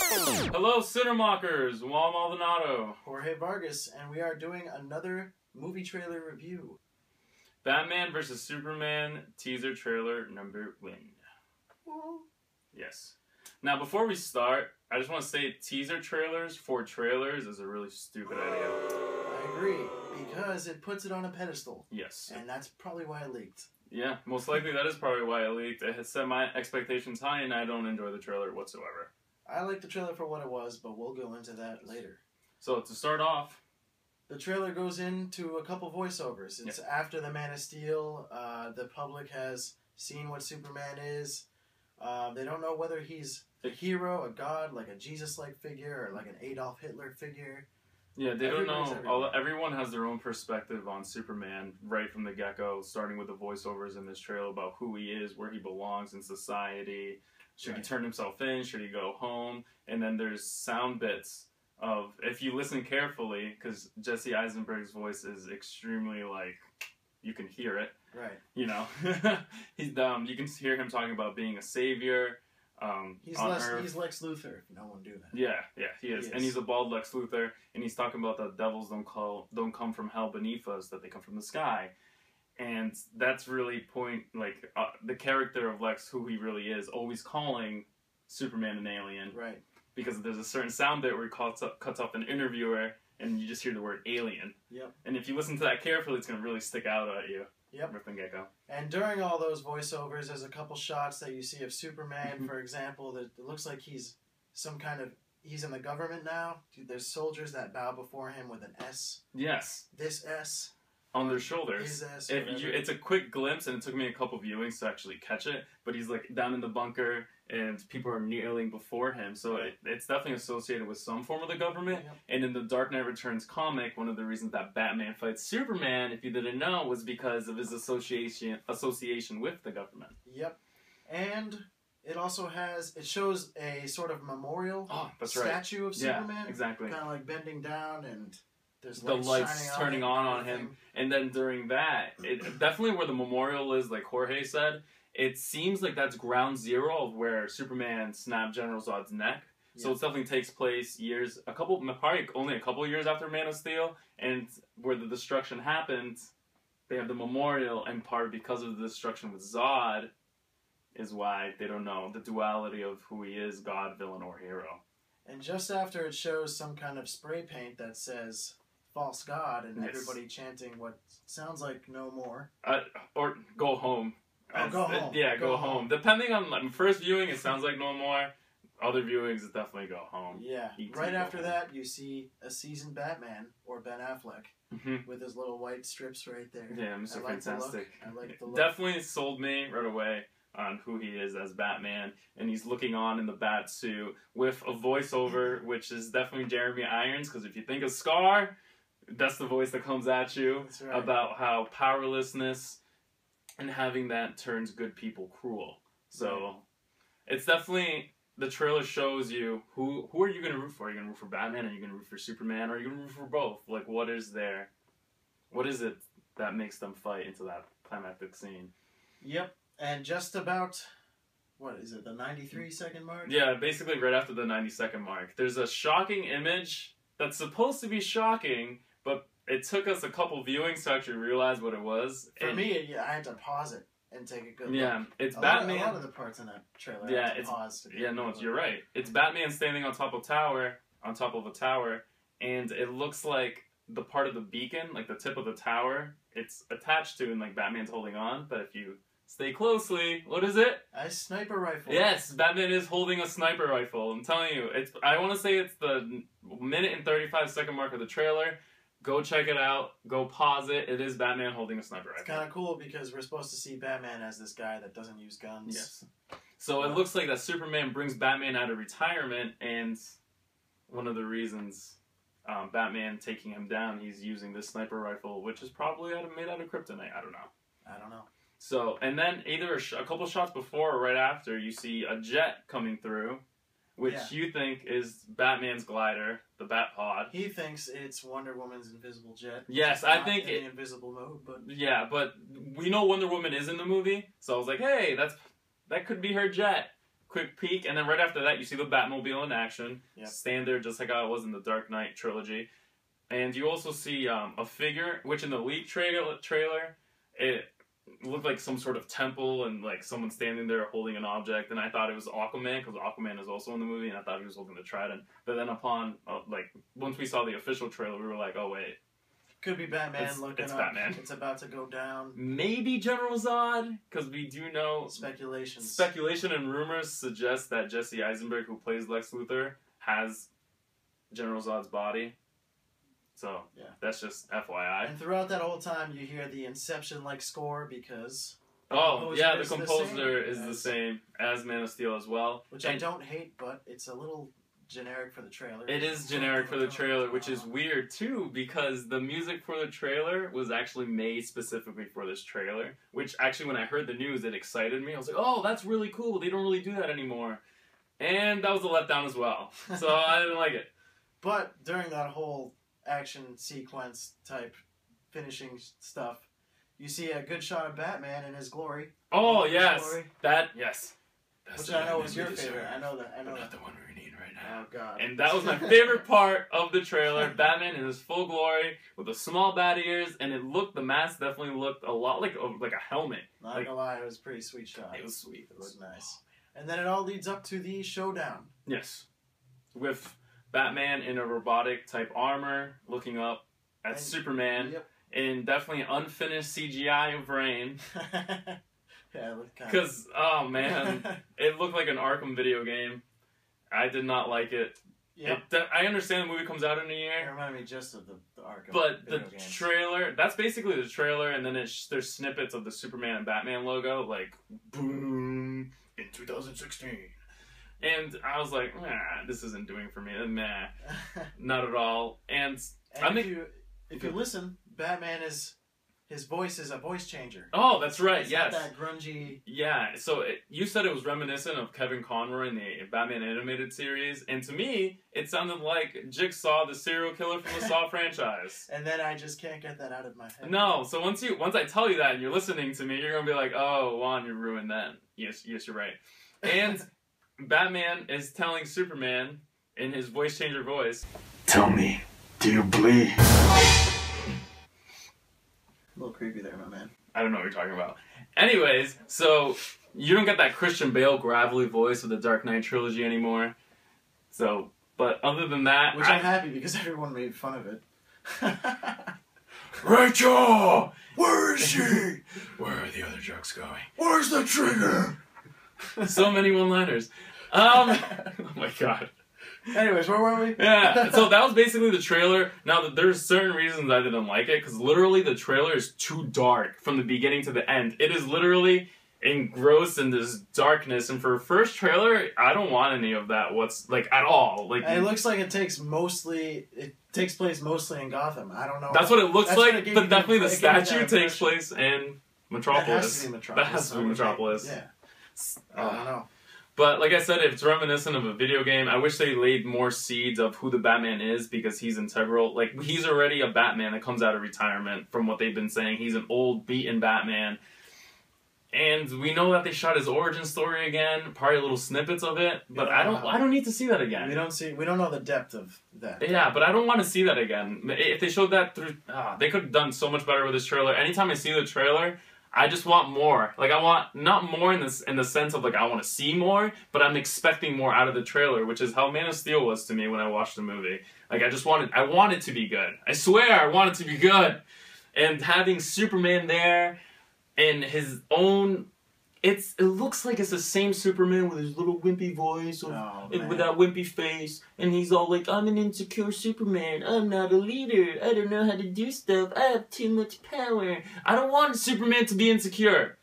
Hello, Cine-Mockers! Juan Maldonado. Jorge Vargas, and we are doing another movie trailer review. Batman vs. Superman teaser trailer number 1. Yes. Now, before we start, I just want to say teaser trailers for trailers is a really stupid idea. I agree, because it puts it on a pedestal. Yes. And that's probably why it leaked. Yeah, most likely that is probably why it leaked. It has set my expectations high, and I don't enjoy the trailer whatsoever. I like the trailer for what it was, but we'll go into that later. So, to start off, the trailer goes into a couple voiceovers. It's after the Man of Steel. The public has seen what Superman is. They don't know whether he's a hero, a god, like a Jesus-like figure, or like an Adolf Hitler figure. Yeah, they don't know. Everyone has their own perspective on Superman right from the get-go, starting with the voiceovers in this trailer about who he is, where he belongs in society. Should he turn himself in? Should he go home? And then there's sound bits of, if you listen carefully, because Jesse Eisenberg's voice is extremely, like, you can hear it. Right. You know? You can hear him talking about being a savior. He's Lex Luthor, if no one do that. Yeah, he is. And he's a bald Lex Luthor, and he's talking about the devils don't come from hell beneath us, that they come from the sky. And that's really the character of Lex, who he really is, always calling Superman an alien. Right. Because there's a certain sound bit where he cuts off an interviewer, and you just hear the word alien. Yep. And if you listen to that carefully, it's going to really stick out at you. Yep. From the get-go. And during all those voiceovers, there's a couple shots that you see of Superman, for example, that it looks like he's in the government now. There's soldiers that bow before him with an S. Yes. This S. On their shoulders. His S. It's a quick glimpse, and it took me a couple viewings to actually catch it, but he's like down in the bunker, and people are kneeling before him, so it's definitely associated with some form of the government. Yep. And in the Dark Knight Returns comic, one of the reasons that Batman fights Superman, if you didn't know, was because of his association with the government. Yep. And it also shows a sort of memorial statue of Superman. Yeah, exactly. Kind of like bending down, and there's the lights turning on him. And then during that, definitely where the memorial is, like Jorge said, it seems like that's ground zero of where Superman snapped General Zod's neck. Yeah. So it definitely takes place probably only a couple years after Man of Steel, and where the destruction happened, they have the memorial, and part because of the destruction with Zod is why they don't know the duality of who he is, god, villain, or hero. And just after it shows some kind of spray paint that says false god, and everybody chanting what sounds like no more. Or go home. Go home. Yeah, go home. Depending on first viewing, it sounds like no more. Other viewings, it definitely go home. Yeah. Right after that, you see a seasoned Batman, or Ben Affleck, with his little white strips right there. Yeah, Mr. Fantastic. I like the look. Definitely sold me right away on who he is as Batman, and he's looking on in the bat suit with a voiceover, which is definitely Jeremy Irons, because if you think of Scar, that's the voice that comes at you about how powerlessness and having that turns good people cruel. So it's definitely, the trailer shows you who are you going to root for? Are you going to root for Batman? Are you going to root for Superman? Or are you going to root for both? Like, what is it that makes them fight into that climactic scene? Yep. And just about, what is it, the 93-second mark? Yeah, basically right after the 90-second mark. There's a shocking image that's supposed to be shocking, but it took us a couple viewings to actually realize what it was. For me, I had to pause it and take a good look. Yeah, it's Batman. A lot of the parts in that trailer, I had to pause. You're right. It's Batman standing on top of a tower, and it looks like the part of the beacon, like the tip of the tower, it's attached to, and like Batman's holding on, but if you stay closely, what is it? A sniper rifle. Yes, Batman is holding a sniper rifle. I'm telling you, I want to say it's the minute and 35-second mark of the trailer. Go check it out. Go pause it. It is Batman holding a sniper rifle. It's kind of cool because we're supposed to see Batman as this guy that doesn't use guns. Yes. So it looks like that Superman brings Batman out of retirement, and one of the reasons Batman taking him down, he's using this sniper rifle, which is probably made out of kryptonite. I don't know. So, and then either a couple shots before or right after, you see a jet coming through, which you think is Batman's glider, the Bat-Pod. He thinks it's Wonder Woman's invisible jet. Yes, I think in the invisible mode, but yeah, but we know Wonder Woman is in the movie, so I was like, hey, that could be her jet. quick peek, and then right after that, you see the Batmobile in action. Yep. Standard, just like how it was in the Dark Knight trilogy. And you also see a figure, which in the leak trailer, it looked like some sort of temple and like someone standing there holding an object. And I thought it was Aquaman, because Aquaman is also in the movie, and I thought he was holding the trident. But then upon, once we saw the official trailer, we were like, oh wait. Could be Batman It's up. Batman. It's about to go down. Maybe General Zod, because we do know... Speculation and rumors suggest that Jesse Eisenberg, who plays Lex Luthor, has General Zod's body. So, that's just FYI. And throughout that whole time, you hear the Inception-like score because... the composer is the same as Man of Steel as well. Which I don't hate, but it's a little generic for the trailer. It is generic for the trailer, which is weird, too, because the music for the trailer was actually made specifically for this trailer. Which, actually, when I heard the news, it excited me. I was like, oh, that's really cool. They don't really do that anymore. And that was a letdown as well. So, I didn't like it. But during that whole action sequence type finishing stuff, you see a good shot of Batman in his glory. Oh, yes. Yes. Which I know was your favorite. I know that. Not the one we need right now. Oh, God. And that was my favorite part of the trailer. Batman in his full glory with the small bat ears, and the mask definitely looked a lot like a helmet. Not gonna lie, it was a pretty sweet shot. It was sweet. It looked nice. And then it all leads up to the showdown. Yes. With Batman in a robotic type armor, looking up at Superman, in definitely unfinished CGI of Rain. Yeah, it looked kind of... Because, oh man, it looked like an Arkham video game. I did not like it. Yeah. I understand the movie comes out in a year. It reminded me just of the Arkham But video the games. trailer, that's basically the trailer, and then there's snippets of the Superman and Batman logo, like, boom, in 2016. And I was like, this isn't doing for me. Nah, not at all. And if you listen, Batman his voice is a voice changer. Oh, that's right. It's yes. not that grungy. Yeah. So you said it was reminiscent of Kevin Conroy in the Batman animated series, and to me, it sounded like Jigsaw, the serial killer from the Saw franchise. And then I just can't get that out of my head. No. So once I tell you that and you're listening to me, you're gonna be like, oh, Juan, you ruined that. Yes, you're right. And Batman is telling Superman in his voice changer voice, "Tell me, do you bleed?" A little creepy there, my man. I don't know what you're talking about. Anyways, so you don't get that Christian Bale gravelly voice of the Dark Knight trilogy anymore. So, but other than that... Which I'm happy because everyone made fun of it. Rachel! Where is she? Where are the other jokes going? Where's the trigger? So many one-liners. Oh my god. Anyways, where were we? Yeah, so that was basically the trailer. Now, there's certain reasons I didn't like it, because literally the trailer is too dark from the beginning to the end. It is literally engrossed in this darkness, and for a first trailer, I don't want any of that at all. Like, it looks like it takes place mostly in Gotham. I don't know. That's what it looks like, but definitely the statue takes place in Metropolis. That has to be Metropolis. Yeah. I don't know. But like I said, it's reminiscent of a video game. I wish they laid more seeds of who the Batman is, because he's integral. Like, he's already a Batman that comes out of retirement, from what they've been saying. He's an old, beaten Batman. And we know that they shot his origin story again, probably little snippets of it, but I don't need to see that again. We don't know the depth of that. Yeah, but I don't want to see that again. If they showed that through, they could have done so much better with this trailer. Anytime I see the trailer, I just want more. Like, I want, not more in the sense of, like, I want to see more, but I'm expecting more out of the trailer, which is how Man of Steel was to me when I watched the movie. Like, I want it to be good. I swear, I want it to be good. And having Superman there, and his own, it looks like it's the same Superman with his little wimpy voice, and with that wimpy face, and he's all like, I'm an insecure Superman, I'm not a leader, I don't know how to do stuff, I have too much power. I don't want Superman to be insecure.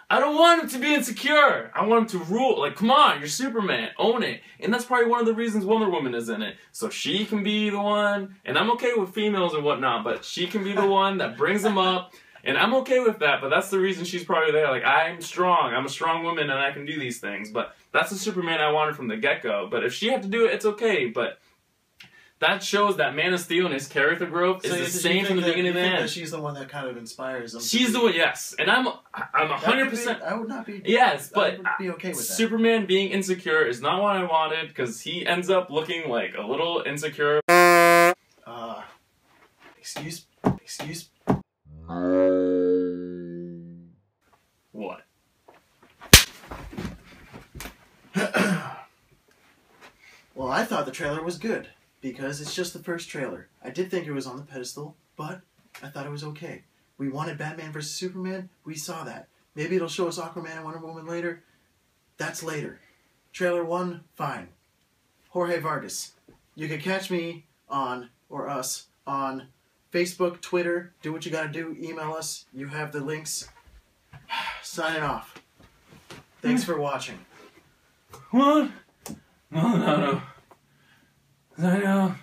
I don't want him to be insecure. I want him to rule. Like, come on, you're Superman, own it. And that's probably one of the reasons Wonder Woman is in it. So she can be the one, and I'm okay with females and whatnot, but she can be the one that brings them up. And I'm okay with that, but that's the reason she's probably there. Like, I'm strong. I'm a strong woman, and I can do these things. But that's the Superman I wanted from the get-go. But if she had to do it, it's okay. But that shows that Man of Steel and his character growth is the same from the beginning to the end. She's the one that kind of inspires them. She's the one, yes, and I'm 100%. I would not be. Yes, but I would be okay with that. Superman being insecure is not what I wanted because he ends up looking like a little insecure. Excuse. What? Well, I thought the trailer was good because it's just the first trailer. I did think it was on the pedestal, but I thought it was okay. We wanted Batman vs. Superman. We saw that. Maybe it'll show us Aquaman and Wonder Woman later. That's later. Trailer 1, fine. Jorge Vargas. You can catch me on, or us, on Facebook, Twitter. Do what you gotta do. Email us. You have the links. Signing off. Thanks for watching. What? No. I know.